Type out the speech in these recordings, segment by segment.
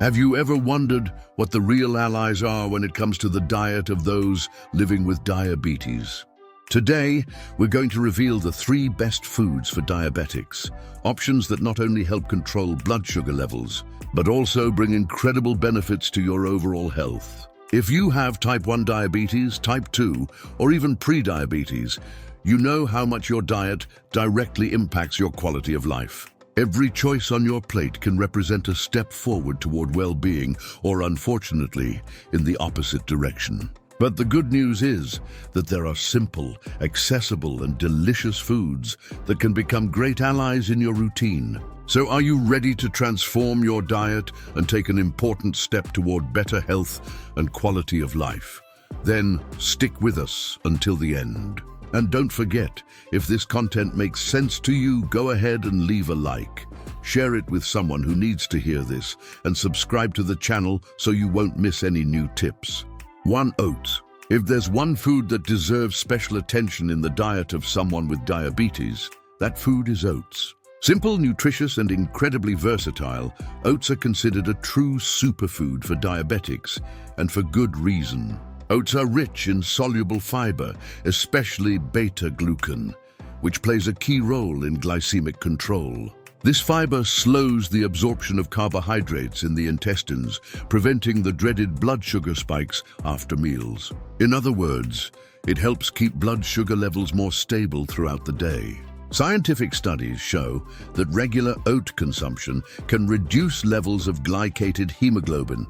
Have you ever wondered what the real allies are when it comes to the diet of those living with diabetes? Today, we're going to reveal the 3 best foods for diabetics, options that not only help control blood sugar levels, but also bring incredible benefits to your overall health. If you have type 1 diabetes, type 2, or even pre-diabetes, you know how much your diet directly impacts your quality of life. Every choice on your plate can represent a step forward toward well-being, or unfortunately, in the opposite direction. But the good news is that there are simple, accessible, and delicious foods that can become great allies in your routine. So are you ready to transform your diet and take an important step toward better health and quality of life? Then stick with us until the end. And don't forget, if this content makes sense to you, go ahead and leave a like. Share it with someone who needs to hear this, and subscribe to the channel so you won't miss any new tips. 1. Oats. If there's one food that deserves special attention in the diet of someone with diabetes, that food is oats. Simple, nutritious, and incredibly versatile, oats are considered a true superfood for diabetics, and for good reason. Oats are rich in soluble fiber, especially beta-glucan, which plays a key role in glycemic control. This fiber slows the absorption of carbohydrates in the intestines, preventing the dreaded blood sugar spikes after meals. In other words, it helps keep blood sugar levels more stable throughout the day. Scientific studies show that regular oat consumption can reduce levels of glycated hemoglobin,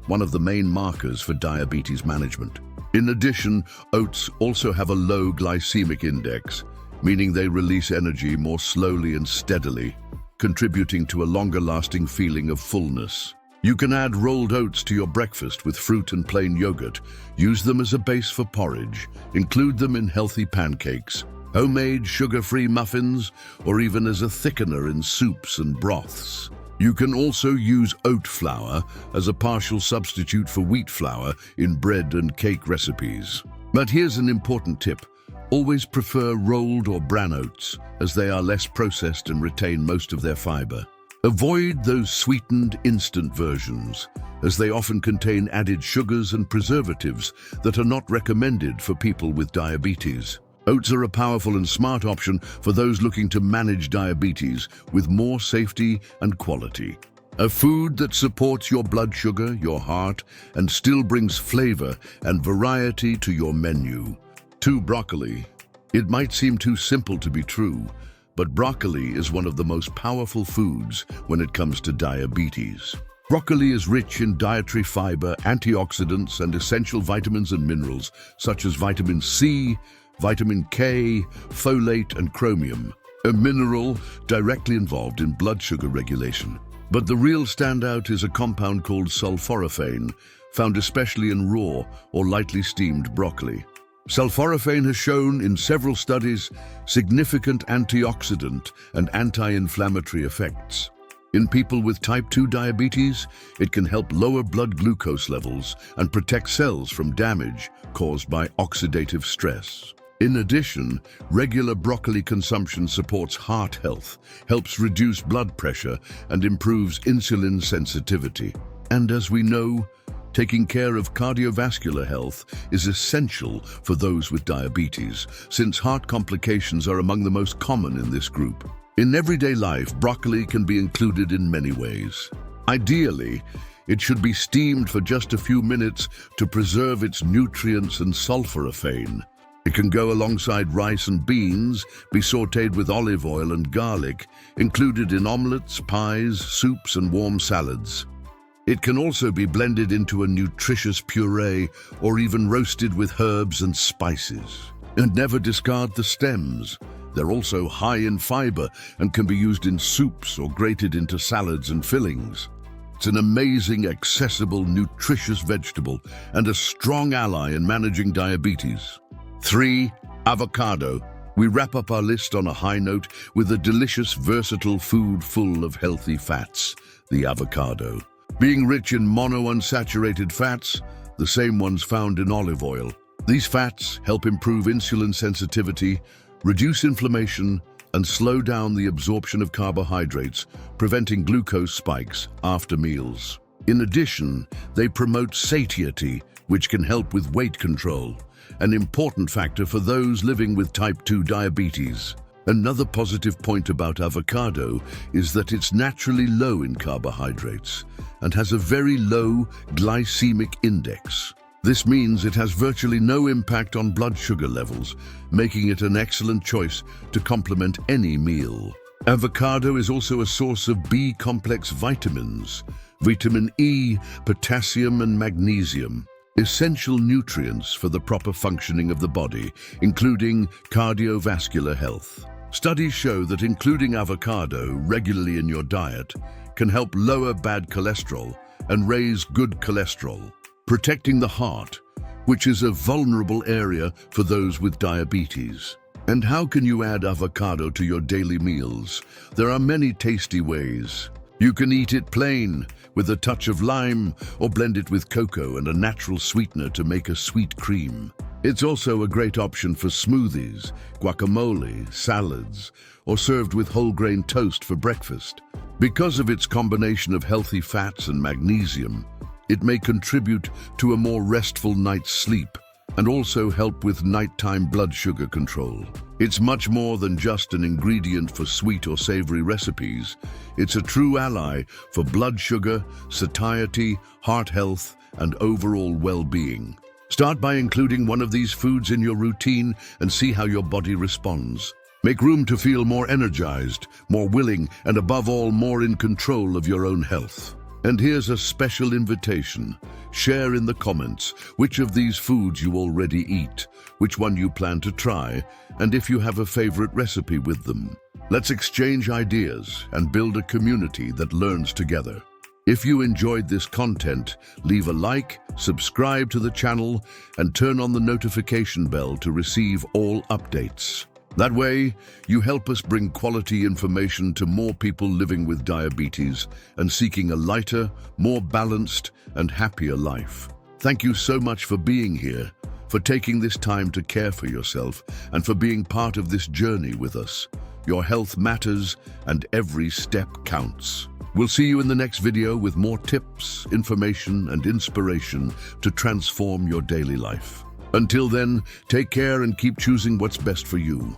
one of the main markers for diabetes management. In addition, oats also have a low glycemic index, meaning they release energy more slowly and steadily, contributing to a longer-lasting feeling of fullness. You can add rolled oats to your breakfast with fruit and plain yogurt, use them as a base for porridge, include them in healthy pancakes, homemade sugar-free muffins, or even as a thickener in soups and broths. You can also use oat flour as a partial substitute for wheat flour in bread and cake recipes. But here's an important tip. Always prefer rolled or bran oats, as they are less processed and retain most of their fiber. Avoid those sweetened instant versions, as they often contain added sugars and preservatives that are not recommended for people with diabetes. Oats are a powerful and smart option for those looking to manage diabetes with more safety and quality. A food that supports your blood sugar, your heart, and still brings flavor and variety to your menu. 2. Broccoli. It might seem too simple to be true, but broccoli is one of the most powerful foods when it comes to diabetes. Broccoli is rich in dietary fiber, antioxidants, and essential vitamins and minerals, such as vitamin C, vitamin K, folate, and chromium, a mineral directly involved in blood sugar regulation. But the real standout is a compound called sulforaphane, found especially in raw or lightly steamed broccoli. Sulforaphane has shown in several studies significant antioxidant and anti-inflammatory effects. In people with type 2 diabetes, it can help lower blood glucose levels and protect cells from damage caused by oxidative stress. In addition, regular broccoli consumption supports heart health, helps reduce blood pressure, and improves insulin sensitivity. And as we know, taking care of cardiovascular health is essential for those with diabetes, since heart complications are among the most common in this group. In everyday life, broccoli can be included in many ways. Ideally, it should be steamed for just a few minutes to preserve its nutrients and sulforaphane. It can go alongside rice and beans, be sautéed with olive oil and garlic, included in omelets, pies, soups, and warm salads. It can also be blended into a nutritious puree or even roasted with herbs and spices. And never discard the stems. They're also high in fiber and can be used in soups or grated into salads and fillings. It's an amazing, accessible, nutritious vegetable and a strong ally in managing diabetes. 3. Avocado. We wrap up our list on a high note with a delicious, versatile food full of healthy fats, the avocado. Being rich in monounsaturated fats, the same ones found in olive oil. These fats help improve insulin sensitivity, reduce inflammation, and slow down the absorption of carbohydrates, preventing glucose spikes after meals. In addition, they promote satiety, which can help with weight control, an important factor for those living with type 2 diabetes. Another positive point about avocado is that it's naturally low in carbohydrates and has a very low glycemic index. This means it has virtually no impact on blood sugar levels, making it an excellent choice to complement any meal. Avocado is also a source of B-complex vitamins, vitamin E, potassium and magnesium, essential nutrients for the proper functioning of the body, including cardiovascular health. Studies show that including avocado regularly in your diet can help lower bad cholesterol and raise good cholesterol, protecting the heart, which is a vulnerable area for those with diabetes. And how can you add avocado to your daily meals? There are many tasty ways. You can eat it plain, with a touch of lime, or blend it with cocoa and a natural sweetener to make a sweet cream. It's also a great option for smoothies, guacamole, salads, or served with whole grain toast for breakfast. Because of its combination of healthy fats and magnesium, it may contribute to a more restful night's sleep and also help with nighttime blood sugar control. It's much more than just an ingredient for sweet or savory recipes. It's a true ally for blood sugar, satiety, heart health, and overall well-being. Start by including one of these foods in your routine and see how your body responds. Make room to feel more energized, more willing, and above all, more in control of your own health. And here's a special invitation. Share in the comments which of these foods you already eat, which one you plan to try, and if you have a favorite recipe with them. Let's exchange ideas and build a community that learns together. If you enjoyed this content, leave a like, subscribe to the channel, and turn on the notification bell to receive all updates. That way, you help us bring quality information to more people living with diabetes and seeking a lighter, more balanced, and happier life. Thank you so much for being here, for taking this time to care for yourself, and for being part of this journey with us. Your health matters, and every step counts. We'll see you in the next video with more tips, information, and inspiration to transform your daily life. Until then, take care and keep choosing what's best for you.